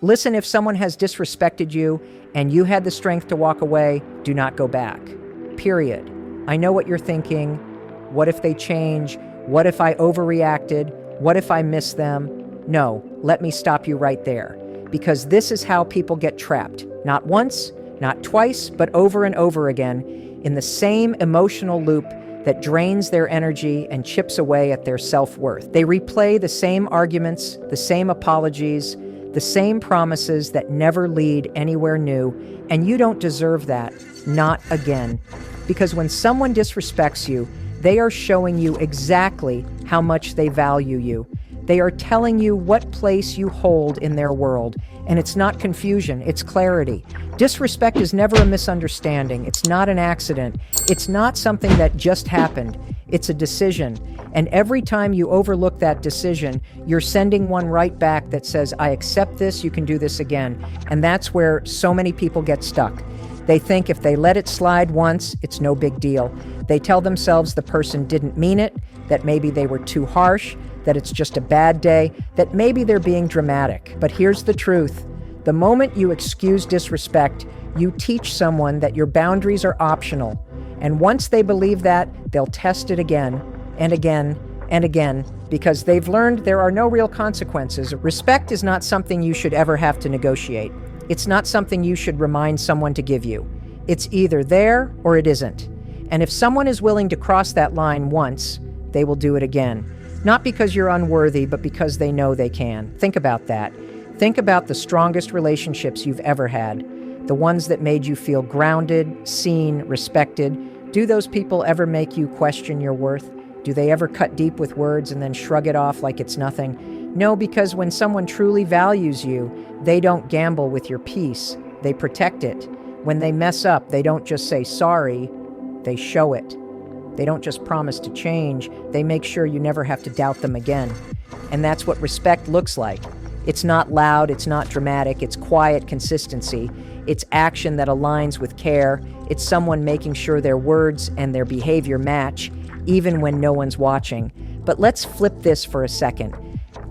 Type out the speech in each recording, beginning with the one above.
Listen, if someone has disrespected you and you had the strength to walk away, do not go back. Period. I know what you're thinking. What if they change? What if I overreacted? What if I miss them? No, let me stop you right there. Because this is how people get trapped. Not once, not twice, but over and over again in the same emotional loop that drains their energy and chips away at their self-worth. They replay the same arguments, the same apologies, the same promises that never lead anywhere new, and you don't deserve that, not again. Because when someone disrespects you, they are showing you exactly how much they value you. They are telling you what place you hold in their world, and it's not confusion, it's clarity. Disrespect is never a misunderstanding. It's not an accident. It's not something that just happened. It's a decision. And every time you overlook that decision, you're sending one right back that says, I accept this, you can do this again. And that's where so many people get stuck. They think if they let it slide once, it's no big deal. They tell themselves the person didn't mean it, that maybe they were too harsh, that it's just a bad day, that maybe they're being dramatic. But here's the truth. The moment you excuse disrespect, you teach someone that your boundaries are optional. And once they believe that, they'll test it again and again and again, because they've learned there are no real consequences. Respect is not something you should ever have to negotiate. It's not something you should remind someone to give you. It's either there or it isn't. And if someone is willing to cross that line once, they will do it again. Not because you're unworthy, but because they know they can. Think about that. Think about the strongest relationships you've ever had, the ones that made you feel grounded, seen, respected. Do those people ever make you question your worth? Do they ever cut deep with words and then shrug it off like it's nothing? No, because when someone truly values you, they don't gamble with your peace. They protect it. When they mess up, they don't just say sorry, they show it. They don't just promise to change, they make sure you never have to doubt them again. And that's what respect looks like. It's not loud, it's not dramatic, it's quiet consistency. It's action that aligns with care. It's someone making sure their words and their behavior match, even when no one's watching. But let's flip this for a second.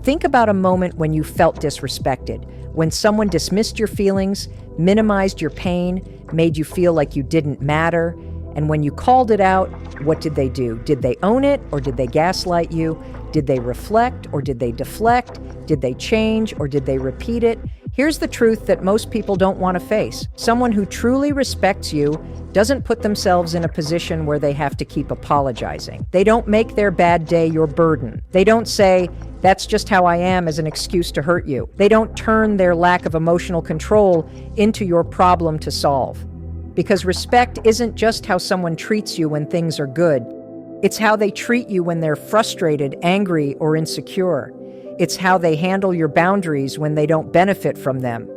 Think about a moment when you felt disrespected, when someone dismissed your feelings, minimized your pain, made you feel like you didn't matter. And when you called it out, what did they do? Did they own it or did they gaslight you? Did they reflect or did they deflect? Did they change or did they repeat it? Here's the truth that most people don't want to face. Someone who truly respects you doesn't put themselves in a position where they have to keep apologizing. They don't make their bad day your burden. They don't say, that's just how I am as an excuse to hurt you. They don't turn their lack of emotional control into your problem to solve. Because respect isn't just how someone treats you when things are good. It's how they treat you when they're frustrated, angry, or insecure. It's how they handle your boundaries when they don't benefit from them.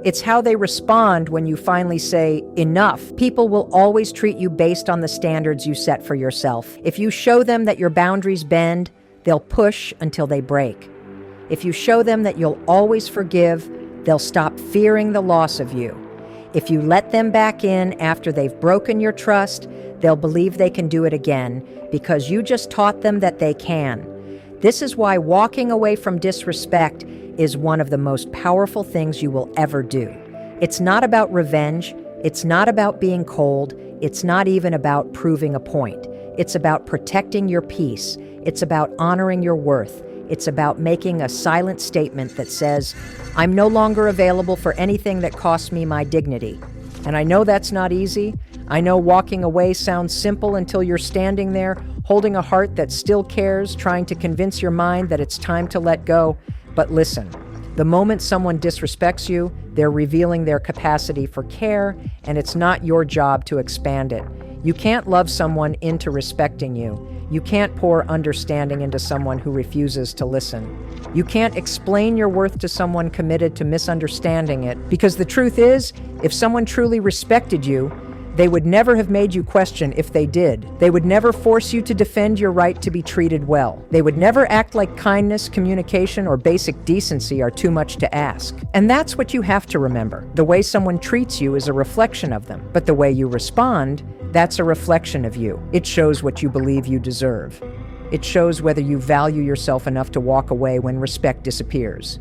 It's how they respond when you finally say, enough. People will always treat you based on the standards you set for yourself. If you show them that your boundaries bend, they'll push until they break. If you show them that you'll always forgive, they'll stop fearing the loss of you. If you let them back in after they've broken your trust, they'll believe they can do it again because you just taught them that they can. This is why walking away from disrespect is one of the most powerful things you will ever do. It's not about revenge. It's not about being cold. It's not even about proving a point. It's about protecting your peace. It's about honoring your worth. It's about making a silent statement that says, I'm no longer available for anything that costs me my dignity. And I know that's not easy. I know walking away sounds simple until you're standing there, holding a heart that still cares, trying to convince your mind that it's time to let go. But listen, the moment someone disrespects you, they're revealing their capacity for care, and it's not your job to expand it. You can't love someone into respecting you. You can't pour understanding into someone who refuses to listen. You can't explain your worth to someone committed to misunderstanding it, because the truth is, if someone truly respected you, they would never have made you question if they did. They would never force you to defend your right to be treated well. They would never act like kindness, communication, or basic decency are too much to ask. And that's what you have to remember. The way someone treats you is a reflection of them, but the way you respond, that's a reflection of you. It shows what you believe you deserve. It shows whether you value yourself enough to walk away when respect disappears.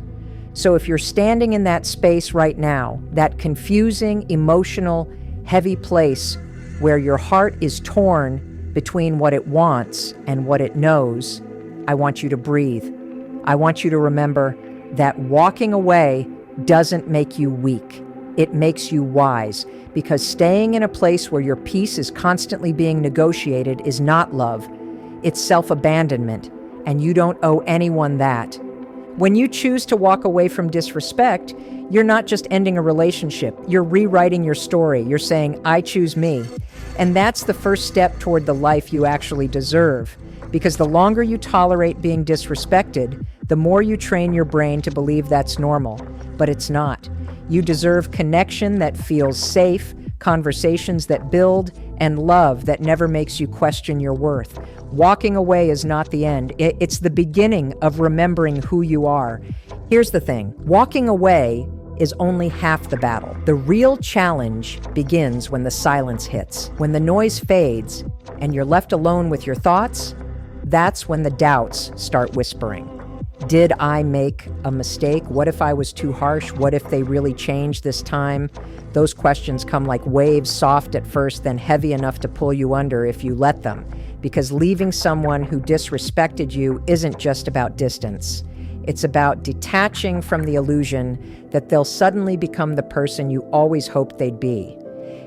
So if you're standing in that space right now, that confusing, emotional, heavy place where your heart is torn between what it wants and what it knows, I want you to breathe. I want you to remember that walking away doesn't make you weak. It makes you wise, because staying in a place where your peace is constantly being negotiated is not love. It's self-abandonment, and you don't owe anyone that. When you choose to walk away from disrespect, you're not just ending a relationship. You're rewriting your story. You're saying, I choose me. And that's the first step toward the life you actually deserve. Because the longer you tolerate being disrespected, the more you train your brain to believe that's normal. But it's not. You deserve connection that feels safe, conversations that build, and love that never makes you question your worth. Walking away is not the end. It's the beginning of remembering who you are. Here's the thing. Walking away is only half the battle. The real challenge begins when the silence hits. When the noise fades and you're left alone with your thoughts, that's when the doubts start whispering. Did I make a mistake? What if I was too harsh? What if they really changed this time? Those questions come like waves, soft at first, then heavy enough to pull you under if you let them. Because leaving someone who disrespected you isn't just about distance. It's about detaching from the illusion that they'll suddenly become the person you always hoped they'd be.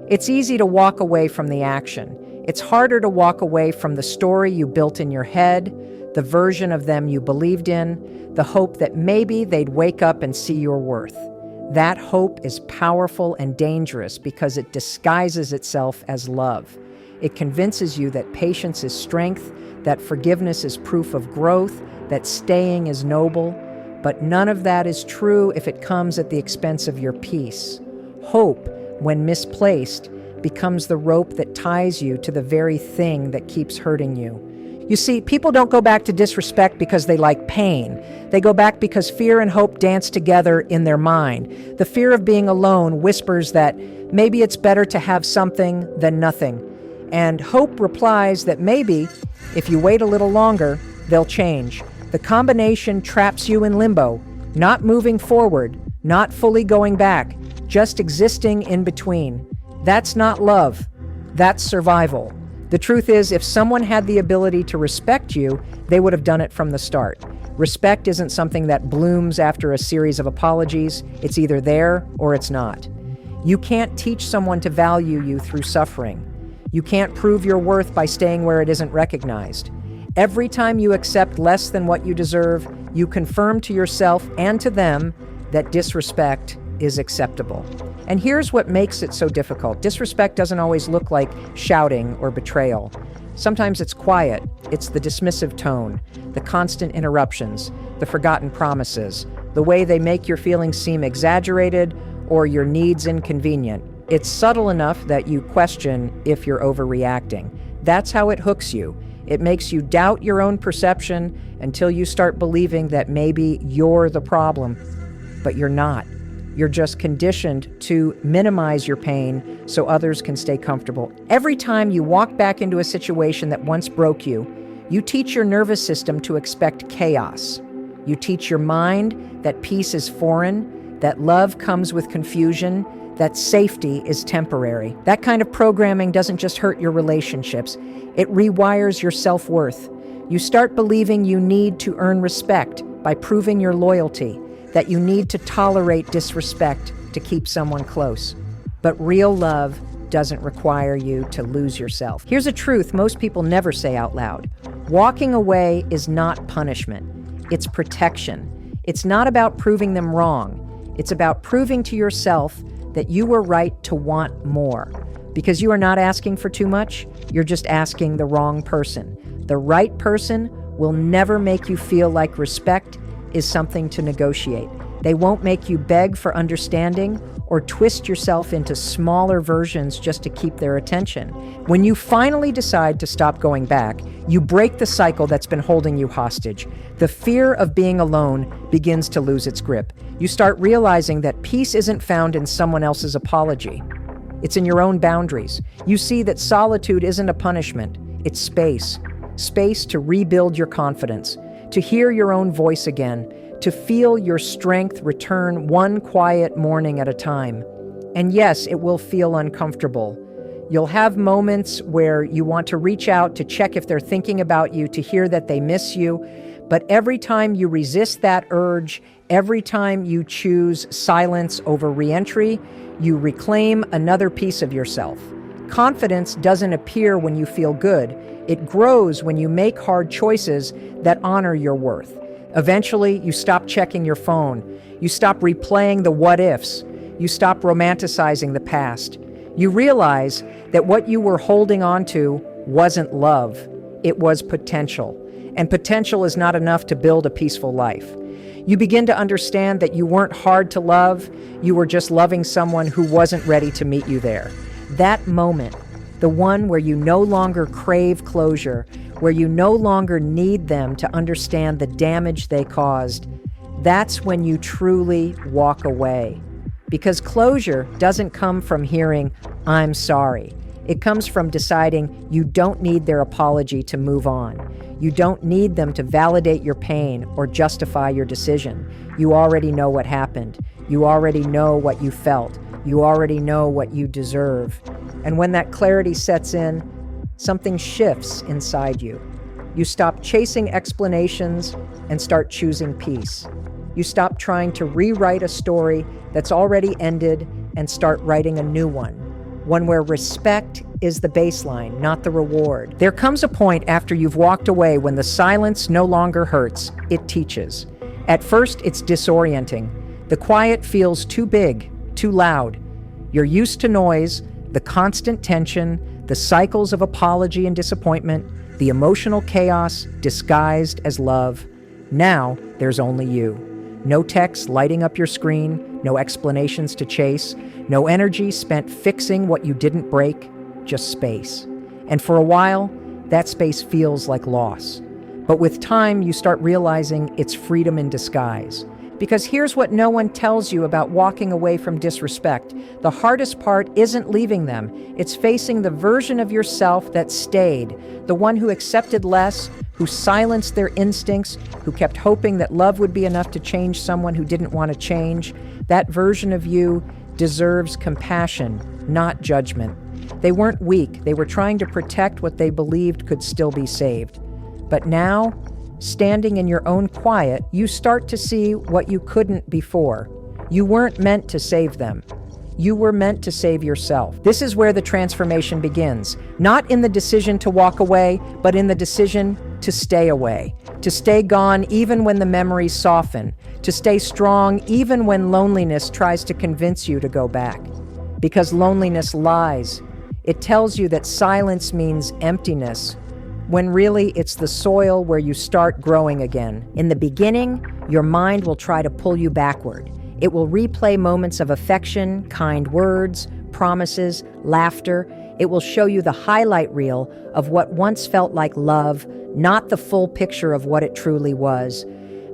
It's easy to walk away from the action. It's harder to walk away from the story you built in your head, the version of them you believed in, the hope that maybe they'd wake up and see your worth. That hope is powerful and dangerous because it disguises itself as love. It convinces you that patience is strength, that forgiveness is proof of growth, that staying is noble. But none of that is true if it comes at the expense of your peace. Hope, when misplaced, becomes the rope that ties you to the very thing that keeps hurting you. You see, people don't go back to disrespect because they like pain. They go back because fear and hope dance together in their mind. The fear of being alone whispers that maybe it's better to have something than nothing. And hope replies that maybe, if you wait a little longer, they'll change. The combination traps you in limbo, not moving forward, not fully going back, just existing in between. That's not love. That's survival. The truth is, if someone had the ability to respect you, they would have done it from the start. Respect isn't something that blooms after a series of apologies. It's either there or it's not. You can't teach someone to value you through suffering. You can't prove your worth by staying where it isn't recognized. Every time you accept less than what you deserve, you confirm to yourself and to them that disrespect is acceptable. And here's what makes it so difficult. Disrespect doesn't always look like shouting or betrayal. Sometimes it's quiet. It's the dismissive tone, the constant interruptions, the forgotten promises, the way they make your feelings seem exaggerated or your needs inconvenient. It's subtle enough that you question if you're overreacting. That's how it hooks you. It makes you doubt your own perception until you start believing that maybe you're the problem. But you're not. You're just conditioned to minimize your pain so others can stay comfortable. Every time you walk back into a situation that once broke you, you teach your nervous system to expect chaos. You teach your mind that peace is foreign, that love comes with confusion, that safety is temporary. That kind of programming doesn't just hurt your relationships, it rewires your self-worth. You start believing you need to earn respect by proving your loyalty, that you need to tolerate disrespect to keep someone close. But real love doesn't require you to lose yourself. Here's a truth most people never say out loud. Walking away is not punishment. It's protection. It's not about proving them wrong. It's about proving to yourself that you were right to want more. Because you are not asking for too much, you're just asking the wrong person. The right person will never make you feel like respect is something to negotiate. They won't make you beg for understanding or twist yourself into smaller versions just to keep their attention. When you finally decide to stop going back, you break the cycle that's been holding you hostage. The fear of being alone begins to lose its grip. You start realizing that peace isn't found in someone else's apology. It's in your own boundaries. You see that solitude isn't a punishment. It's space. Space to rebuild your confidence, to hear your own voice again, to feel your strength return one quiet morning at a time. And yes, it will feel uncomfortable. You'll have moments where you want to reach out to check if they're thinking about you, to hear that they miss you. But every time you resist that urge, every time you choose silence over reentry, you reclaim another piece of yourself. Confidence doesn't appear when you feel good. It grows when you make hard choices that honor your worth. Eventually, you stop checking your phone. You stop replaying the what-ifs. You stop romanticizing the past. You realize that what you were holding on to wasn't love. It was potential. And potential is not enough to build a peaceful life. You begin to understand that you weren't hard to love. You were just loving someone who wasn't ready to meet you there. That moment, the one where you no longer crave closure, where you no longer need them to understand the damage they caused, that's when you truly walk away. Because closure doesn't come from hearing, "I'm sorry." It comes from deciding you don't need their apology to move on. You don't need them to validate your pain or justify your decision. You already know what happened. You already know what you felt. You already know what you deserve. And when that clarity sets in, something shifts inside you. You stop chasing explanations and start choosing peace. You stop trying to rewrite a story that's already ended and start writing a new one where respect is the baseline, not the reward. There comes a point after you've walked away when the silence no longer hurts, it teaches. At first, it's disorienting. The quiet feels too big, too loud. You're used to noise, the constant tension, the cycles of apology and disappointment, the emotional chaos disguised as love. Now, there's only you. No text lighting up your screen, no explanations to chase, no energy spent fixing what you didn't break, just space. And for a while, that space feels like loss. But with time, you start realizing it's freedom in disguise. Because here's what no one tells you about walking away from disrespect. The hardest part isn't leaving them. It's facing the version of yourself that stayed, the one who accepted less, who silenced their instincts, who kept hoping that love would be enough to change someone who didn't want to change. That version of you deserves compassion, not judgment. They weren't weak. They were trying to protect what they believed could still be saved. But now, standing in your own quiet, you start to see what you couldn't before. You weren't meant to save them. You were meant to save yourself. This is where the transformation begins. Not in the decision to walk away, but in the decision to stay away. To stay gone even when the memories soften. To stay strong even when loneliness tries to convince you to go back. Because loneliness lies. It tells you that silence means emptiness, when really it's the soil where you start growing again. In the beginning, your mind will try to pull you backward. It will replay moments of affection, kind words, promises, laughter. It will show you the highlight reel of what once felt like love, not the full picture of what it truly was.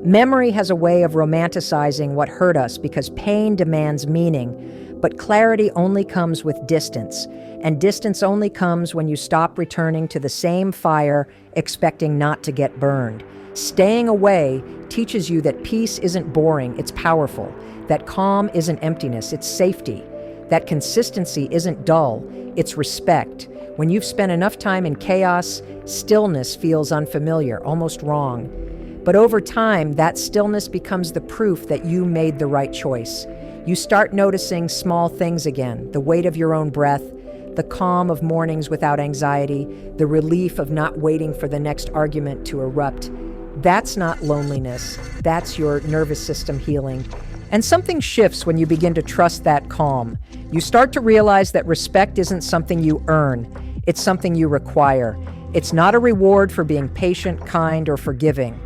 Memory has a way of romanticizing what hurt us because pain demands meaning, but clarity only comes with distance. And distance only comes when you stop returning to the same fire, expecting not to get burned. Staying away teaches you that peace isn't boring, it's powerful. That calm isn't emptiness, it's safety. That consistency isn't dull, it's respect. When you've spent enough time in chaos, stillness feels unfamiliar, almost wrong. But over time, that stillness becomes the proof that you made the right choice. You start noticing small things again, the weight of your own breath, the calm of mornings without anxiety, the relief of not waiting for the next argument to erupt. That's not loneliness. That's your nervous system healing. And something shifts when you begin to trust that calm. You start to realize that respect isn't something you earn. It's something you require. It's not a reward for being patient, kind, or forgiving.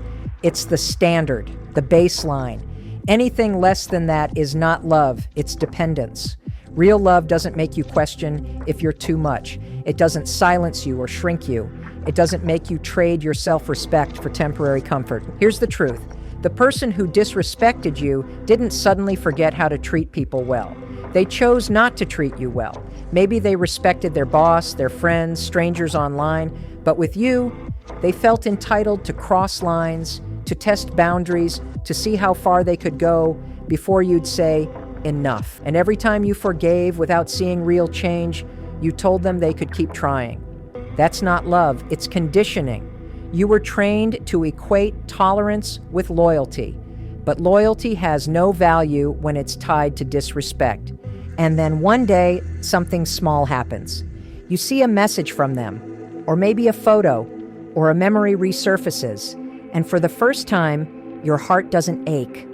It's the standard, the baseline. Anything less than that is not love, it's dependence. Real love doesn't make you question if you're too much. It doesn't silence you or shrink you. It doesn't make you trade your self-respect for temporary comfort. Here's the truth. The person who disrespected you didn't suddenly forget how to treat people well. They chose not to treat you well. Maybe they respected their boss, their friends, strangers online, but with you, they felt entitled to cross lines, to test boundaries, to see how far they could go before you'd say, enough. And every time you forgave without seeing real change, you told them they could keep trying. That's not love, it's conditioning. You were trained to equate tolerance with loyalty, but loyalty has no value when it's tied to disrespect. And then one day, something small happens. You see a message from them, or maybe a photo, or a memory resurfaces, and for the first time, your heart doesn't ache.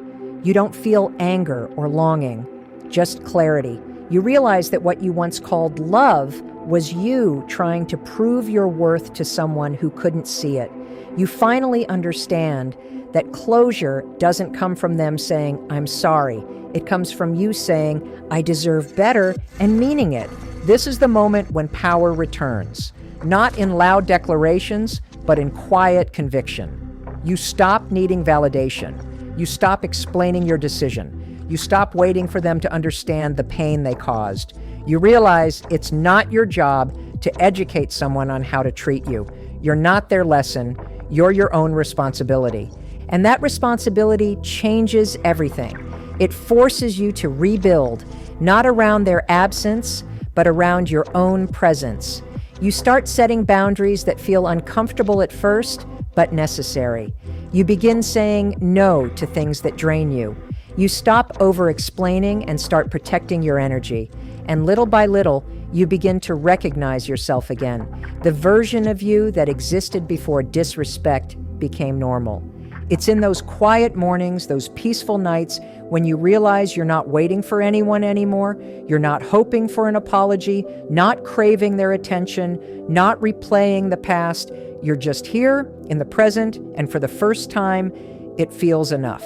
You don't feel anger or longing, just clarity. You realize that what you once called love was you trying to prove your worth to someone who couldn't see it. You finally understand that closure doesn't come from them saying, I'm sorry. It comes from you saying, I deserve better, and meaning it. This is the moment when power returns, not in loud declarations, but in quiet conviction. You stop needing validation. You stop explaining your decision. You stop waiting for them to understand the pain they caused. You realize it's not your job to educate someone on how to treat you. You're not their lesson. You're your own responsibility. And that responsibility changes everything. It forces you to rebuild, not around their absence, but around your own presence. You start setting boundaries that feel uncomfortable at first, but necessary. You begin saying no to things that drain you. You stop over-explaining and start protecting your energy. And little by little, you begin to recognize yourself again. The version of you that existed before disrespect became normal. It's in those quiet mornings, those peaceful nights, when you realize you're not waiting for anyone anymore, you're not hoping for an apology, not craving their attention, not replaying the past. You're just here in the present, and for the first time, it feels enough.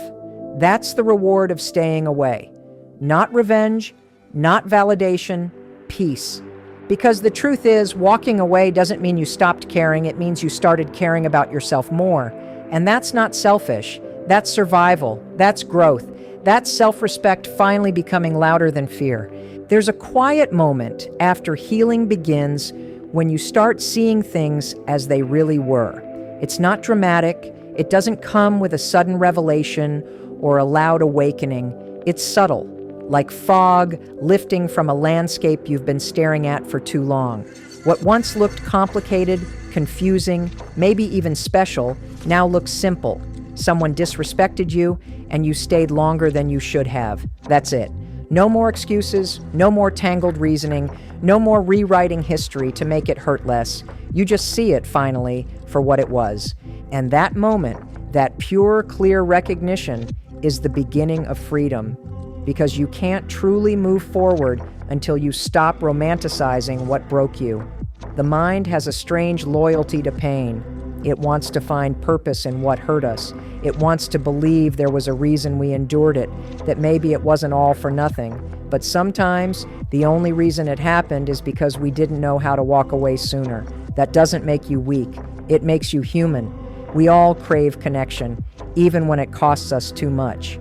That's the reward of staying away. Not revenge, not validation, peace. Because the truth is, walking away doesn't mean you stopped caring, it means you started caring about yourself more. And that's not selfish, that's survival, that's growth, that's self-respect finally becoming louder than fear. There's a quiet moment after healing begins when you start seeing things as they really were. It's not dramatic, it doesn't come with a sudden revelation or a loud awakening. It's subtle, like fog lifting from a landscape you've been staring at for too long. What once looked complicated, confusing, maybe even special, now looks simple. Someone disrespected you, and you stayed longer than you should have. That's it. No more excuses, no more tangled reasoning, no more rewriting history to make it hurt less. You just see it, finally, for what it was. And that moment, that pure, clear recognition, is the beginning of freedom. Because you can't truly move forward until you stop romanticizing what broke you. The mind has a strange loyalty to pain. It wants to find purpose in what hurt us. It wants to believe there was a reason we endured it, that maybe it wasn't all for nothing. But sometimes, the only reason it happened is because we didn't know how to walk away sooner. That doesn't make you weak. It makes you human. We all crave connection, even when it costs us too much.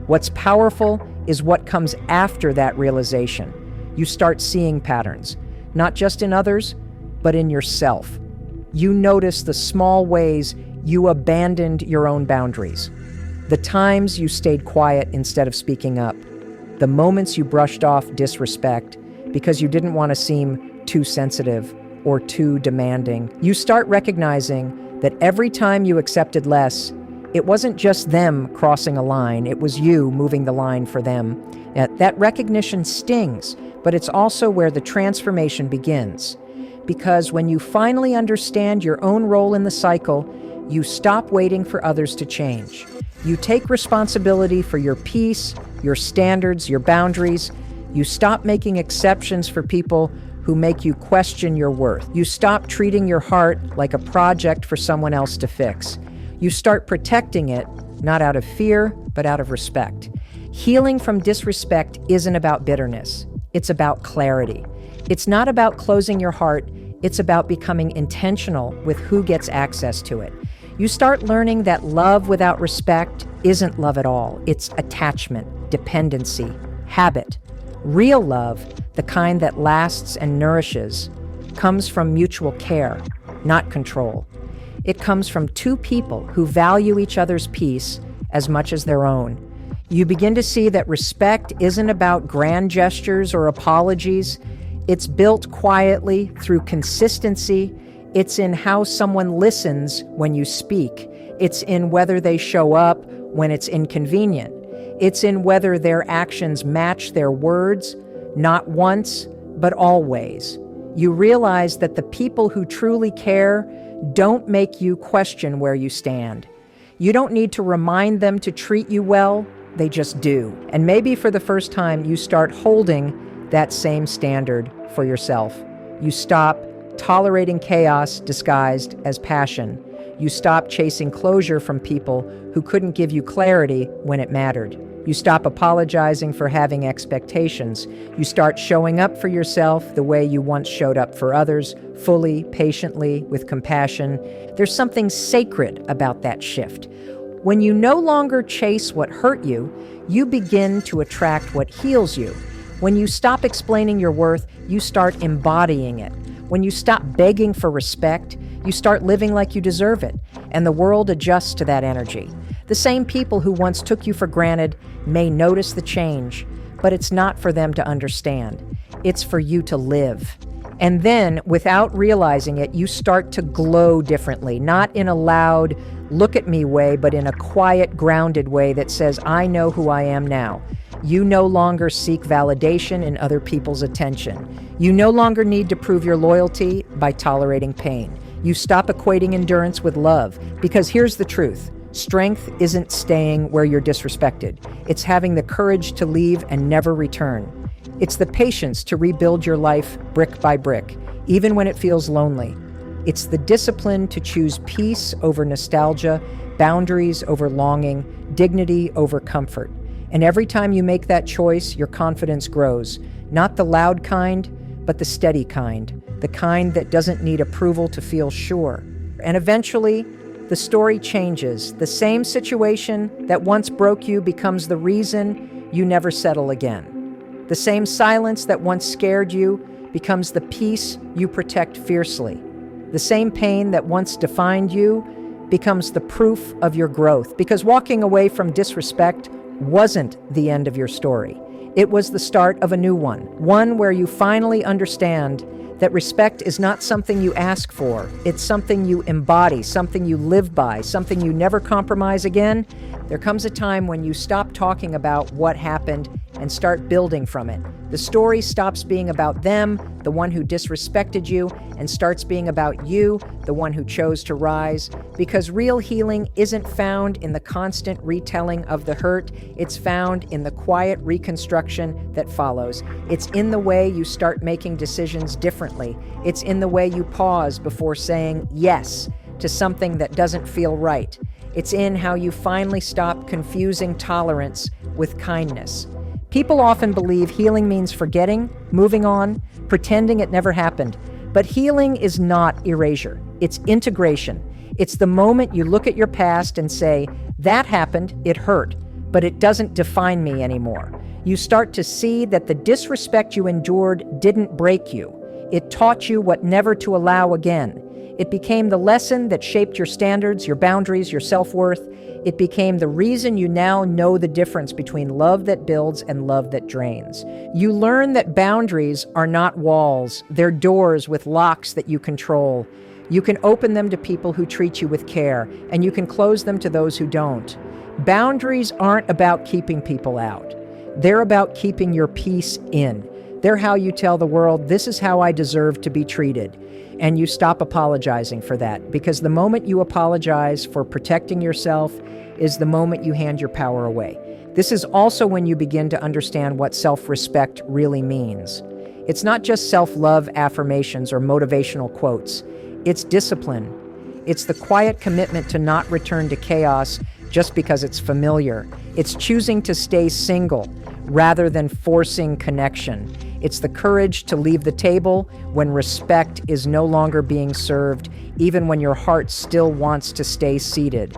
What's powerful is what comes after that realization. You start seeing patterns, not just in others, but in yourself. You notice the small ways you abandoned your own boundaries, the times you stayed quiet instead of speaking up, the moments you brushed off disrespect because you didn't want to seem too sensitive or too demanding. You start recognizing that every time you accepted less, it wasn't just them crossing a line, it was you moving the line for them. That recognition stings, but it's also where the transformation begins. Because when you finally understand your own role in the cycle, you stop waiting for others to change. You take responsibility for your peace, your standards, your boundaries. You stop making exceptions for people who make you question your worth. You stop treating your heart like a project for someone else to fix. You start protecting it, not out of fear, but out of respect. Healing from disrespect isn't about bitterness. It's about clarity. It's not about closing your heart. It's about becoming intentional with who gets access to it. You start learning that love without respect isn't love at all. It's attachment, dependency, habit. Real love, the kind that lasts and nourishes, comes from mutual care, not control. It comes from two people who value each other's peace as much as their own. You begin to see that respect isn't about grand gestures or apologies. It's built quietly through consistency. It's in how someone listens when you speak. It's in whether they show up when it's inconvenient. It's in whether their actions match their words, not once, but always. You realize that the people who truly care don't make you question where you stand. You don't need to remind them to treat you well, they just do. And maybe for the first time, you start holding that same standard for yourself. You stop tolerating chaos disguised as passion. You stop chasing closure from people who couldn't give you clarity when it mattered. You stop apologizing for having expectations. You start showing up for yourself the way you once showed up for others, fully, patiently, with compassion. There's something sacred about that shift. When you no longer chase what hurt you, you begin to attract what heals you. When you stop explaining your worth, you start embodying it. When you stop begging for respect, you start living like you deserve it, and the world adjusts to that energy. The same people who once took you for granted may notice the change, but it's not for them to understand. It's for you to live. And then, without realizing it, you start to glow differently, not in a loud, look at me way, but in a quiet, grounded way that says, I know who I am now. You no longer seek validation in other people's attention. You no longer need to prove your loyalty by tolerating pain. You stop equating endurance with love, because here's the truth. Strength isn't staying where you're disrespected. It's having the courage to leave and never return. It's the patience to rebuild your life brick by brick, even when it feels lonely. It's the discipline to choose peace over nostalgia, boundaries over longing, dignity over comfort. And every time you make that choice, your confidence grows. Not the loud kind, but the steady kind. The kind that doesn't need approval to feel sure. And eventually, the story changes. The same situation that once broke you becomes the reason you never settle again. The same silence that once scared you becomes the peace you protect fiercely. The same pain that once defined you becomes the proof of your growth. Because walking away from disrespect wasn't the end of your story. It was the start of a new one where you finally understand that respect is not something you ask for. It's something you embody, something you live by, something you never compromise again. There comes a time when you stop talking about what happened and start building from it. The story stops being about them, the one who disrespected you, and starts being about you, the one who chose to rise. Because real healing isn't found in the constant retelling of the hurt. It's found in the quiet reconstruction that follows. It's in the way you start making decisions differently. It's in the way you pause before saying yes to something that doesn't feel right. It's in how you finally stop confusing tolerance with kindness. People often believe healing means forgetting, moving on, pretending it never happened. But healing is not erasure. It's integration. It's the moment you look at your past and say, that happened, it hurt, but it doesn't define me anymore. You start to see that the disrespect you endured didn't break you. It taught you what never to allow again. It became the lesson that shaped your standards, your boundaries, your self-worth. It became the reason you now know the difference between love that builds and love that drains. You learn that boundaries are not walls. They're doors with locks that you control. You can open them to people who treat you with care, and you can close them to those who don't. Boundaries aren't about keeping people out. They're about keeping your peace in. They're how you tell the world, this is how I deserve to be treated. And you stop apologizing for that, because the moment you apologize for protecting yourself is the moment you hand your power away. This is also when you begin to understand what self-respect really means. It's not just self-love affirmations or motivational quotes. It's discipline. It's the quiet commitment to not return to chaos just because it's familiar. It's choosing to stay single rather than forcing connection. It's the courage to leave the table when respect is no longer being served, even when your heart still wants to stay seated.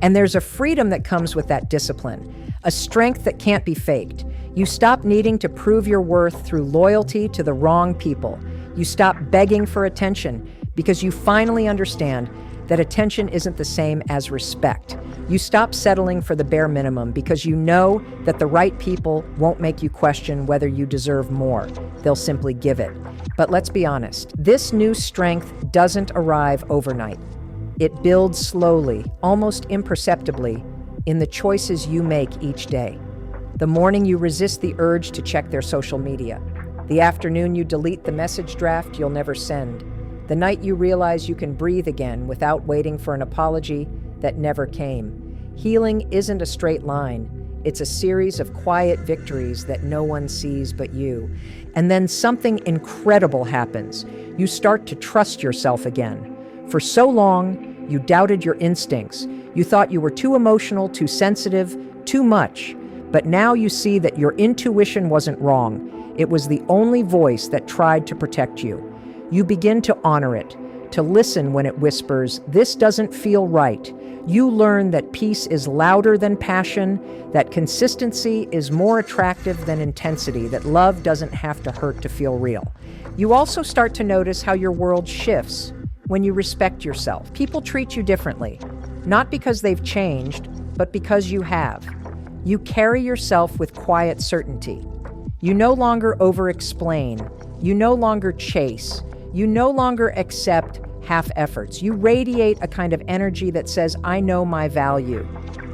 And there's a freedom that comes with that discipline, a strength that can't be faked. You stop needing to prove your worth through loyalty to the wrong people. You stop begging for attention because you finally understand that attention isn't the same as respect. You stop settling for the bare minimum because you know that the right people won't make you question whether you deserve more. They'll simply give it. But let's be honest, this new strength doesn't arrive overnight. It builds slowly, almost imperceptibly, in the choices you make each day. The morning you resist the urge to check their social media. The afternoon you delete the message draft you'll never send. The night you realize you can breathe again without waiting for an apology that never came. Healing isn't a straight line. It's a series of quiet victories that no one sees but you. And then something incredible happens. You start to trust yourself again. For so long, you doubted your instincts. You thought you were too emotional, too sensitive, too much. But now you see that your intuition wasn't wrong. It was the only voice that tried to protect you. You begin to honor it, to listen when it whispers, "This doesn't feel right." You learn that peace is louder than passion, that consistency is more attractive than intensity, that love doesn't have to hurt to feel real. You also start to notice how your world shifts when you respect yourself. People treat you differently, not because they've changed, but because you have. You carry yourself with quiet certainty. You no longer over-explain. You no longer chase. You no longer accept half efforts. You radiate a kind of energy that says, "I know my value."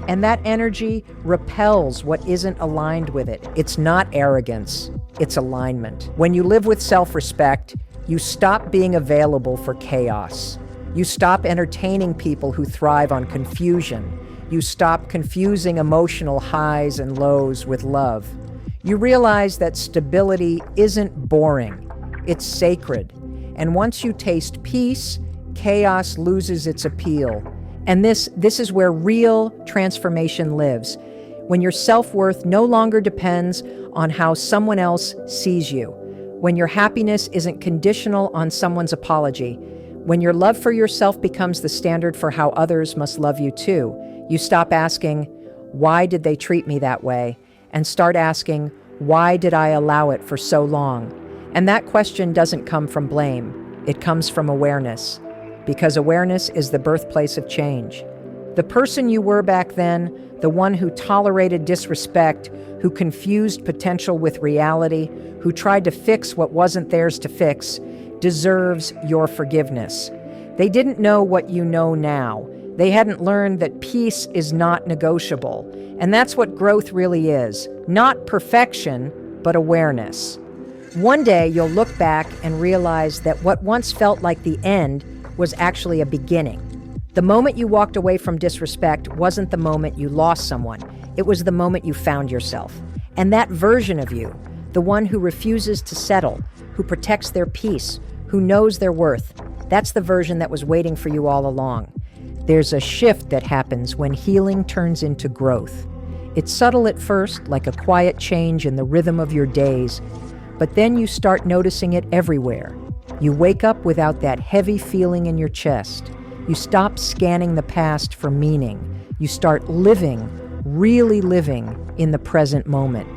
And that energy repels what isn't aligned with it. It's not arrogance, it's alignment. When you live with self-respect, you stop being available for chaos. You stop entertaining people who thrive on confusion. You stop confusing emotional highs and lows with love. You realize that stability isn't boring, it's sacred. And once you taste peace, chaos loses its appeal. And this is where real transformation lives. When your self-worth no longer depends on how someone else sees you. When your happiness isn't conditional on someone's apology. When your love for yourself becomes the standard for how others must love you too. You stop asking, "Why did they treat me that way?" and start asking, "Why did I allow it for so long?" And that question doesn't come from blame. It comes from awareness, because awareness is the birthplace of change. The person you were back then, the one who tolerated disrespect, who confused potential with reality, who tried to fix what wasn't theirs to fix, deserves your forgiveness. They didn't know what you know now. They hadn't learned that peace is not negotiable. And that's what growth really is. Not perfection, but awareness. One day you'll look back and realize that what once felt like the end was actually a beginning. The moment you walked away from disrespect wasn't the moment you lost someone. It was the moment you found yourself. And that version of you, the one who refuses to settle, who protects their peace, who knows their worth, that's the version that was waiting for you all along. There's a shift that happens when healing turns into growth. It's subtle at first, like a quiet change in the rhythm of your days, but then you start noticing it everywhere. You wake up without that heavy feeling in your chest. You stop scanning the past for meaning. You start living, really living, in the present moment.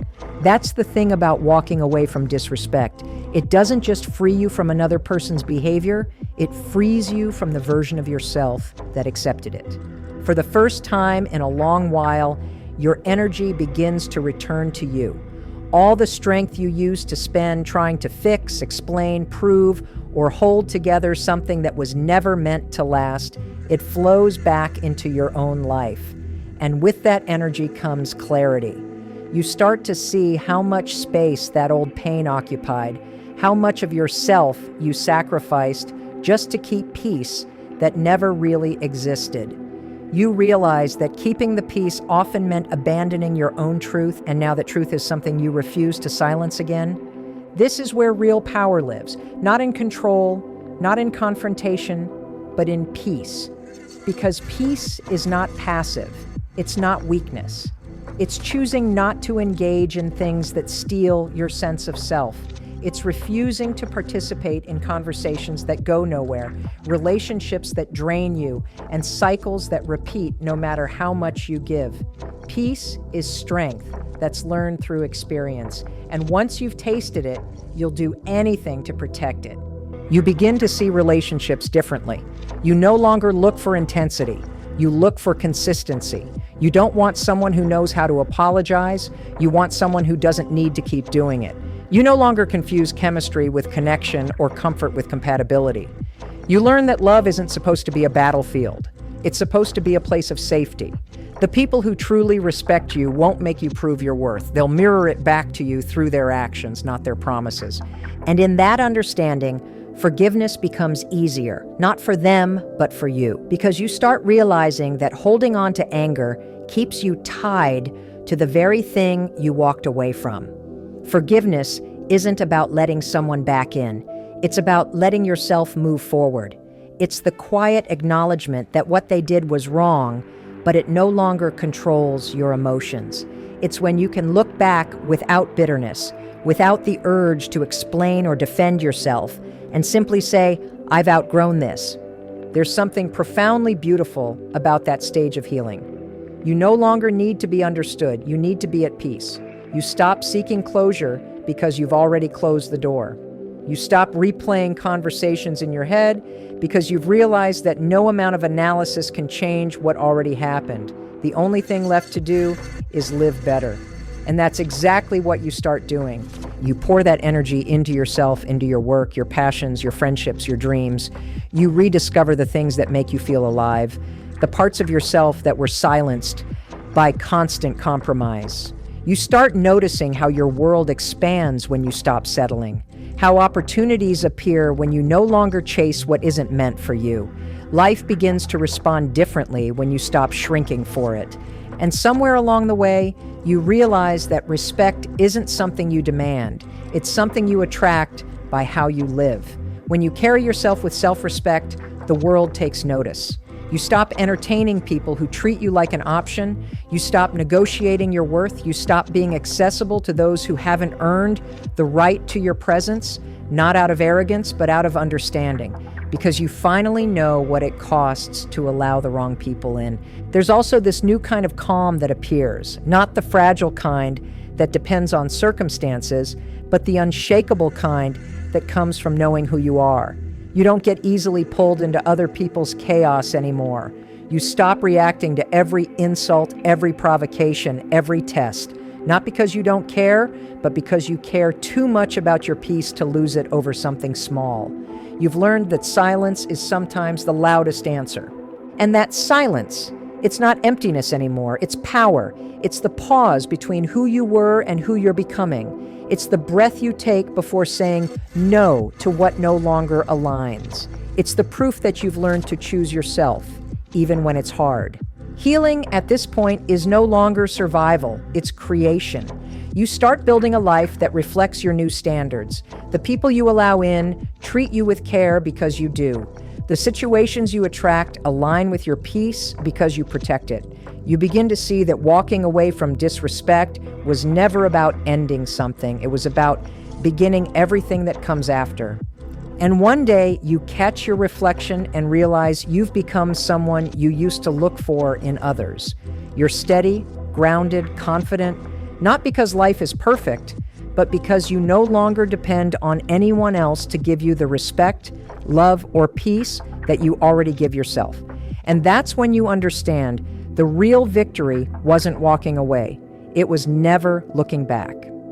That's the thing about walking away from disrespect. It doesn't just free you from another person's behavior, it frees you from the version of yourself that accepted it. For the first time in a long while, your energy begins to return to you. All the strength you used to spend trying to fix, explain, prove, or hold together something that was never meant to last, it flows back into your own life. And with that energy comes clarity. You start to see how much space that old pain occupied, how much of yourself you sacrificed just to keep peace that never really existed. You realize that keeping the peace often meant abandoning your own truth, and now that truth is something you refuse to silence again. This is where real power lives, not in control, not in confrontation, but in peace. Because peace is not passive, it's not weakness. It's choosing not to engage in things that steal your sense of self. It's refusing to participate in conversations that go nowhere, relationships that drain you, and cycles that repeat no matter how much you give. Peace is strength that's learned through experience, and once you've tasted it, you'll do anything to protect it. You begin to see relationships differently. You no longer look for intensity. You look for consistency. You don't want someone who knows how to apologize. You want someone who doesn't need to keep doing it. You no longer confuse chemistry with connection or comfort with compatibility. You learn that love isn't supposed to be a battlefield. It's supposed to be a place of safety. The people who truly respect you won't make you prove your worth. They'll mirror it back to you through their actions, not their promises. And in that understanding, forgiveness becomes easier, not for them, but for you. Because you start realizing that holding on to anger keeps you tied to the very thing you walked away from. Forgiveness isn't about letting someone back in. It's about letting yourself move forward. It's the quiet acknowledgement that what they did was wrong, but it no longer controls your emotions. It's when you can look back without bitterness, without the urge to explain or defend yourself, and simply say, I've outgrown this. There's something profoundly beautiful about that stage of healing. You no longer need to be understood. You need to be at peace. You stop seeking closure because you've already closed the door. You stop replaying conversations in your head because you've realized that no amount of analysis can change what already happened. The only thing left to do is live better. And that's exactly what you start doing. You pour that energy into yourself, into your work, your passions, your friendships, your dreams. You rediscover the things that make you feel alive, the parts of yourself that were silenced by constant compromise. You start noticing how your world expands when you stop settling, how opportunities appear when you no longer chase what isn't meant for you. Life begins to respond differently when you stop shrinking for it. And somewhere along the way, you realize that respect isn't something you demand. It's something you attract by how you live. When you carry yourself with self-respect, the world takes notice. You stop entertaining people who treat you like an option. You stop negotiating your worth. You stop being accessible to those who haven't earned the right to your presence, not out of arrogance, but out of understanding, because you finally know what it costs to allow the wrong people in. There's also this new kind of calm that appears, not the fragile kind that depends on circumstances, but the unshakable kind that comes from knowing who you are. You don't get easily pulled into other people's chaos anymore. You stop reacting to every insult, every provocation, every test, not because you don't care, but because you care too much about your peace to lose it over something small. You've learned that silence is sometimes the loudest answer. And that silence, it's not emptiness anymore, it's power. It's the pause between who you were and who you're becoming. It's the breath you take before saying no to what no longer aligns. It's the proof that you've learned to choose yourself, even when it's hard. Healing at this point is no longer survival, it's creation. You start building a life that reflects your new standards. The people you allow in treat you with care because you do. The situations you attract align with your peace because you protect it. You begin to see that walking away from disrespect was never about ending something. It was about beginning everything that comes after. And one day you catch your reflection and realize you've become someone you used to look for in others. You're steady, grounded, confident, not because life is perfect, but because you no longer depend on anyone else to give you the respect, love, or peace that you already give yourself. And that's when you understand the real victory wasn't walking away. It was never looking back.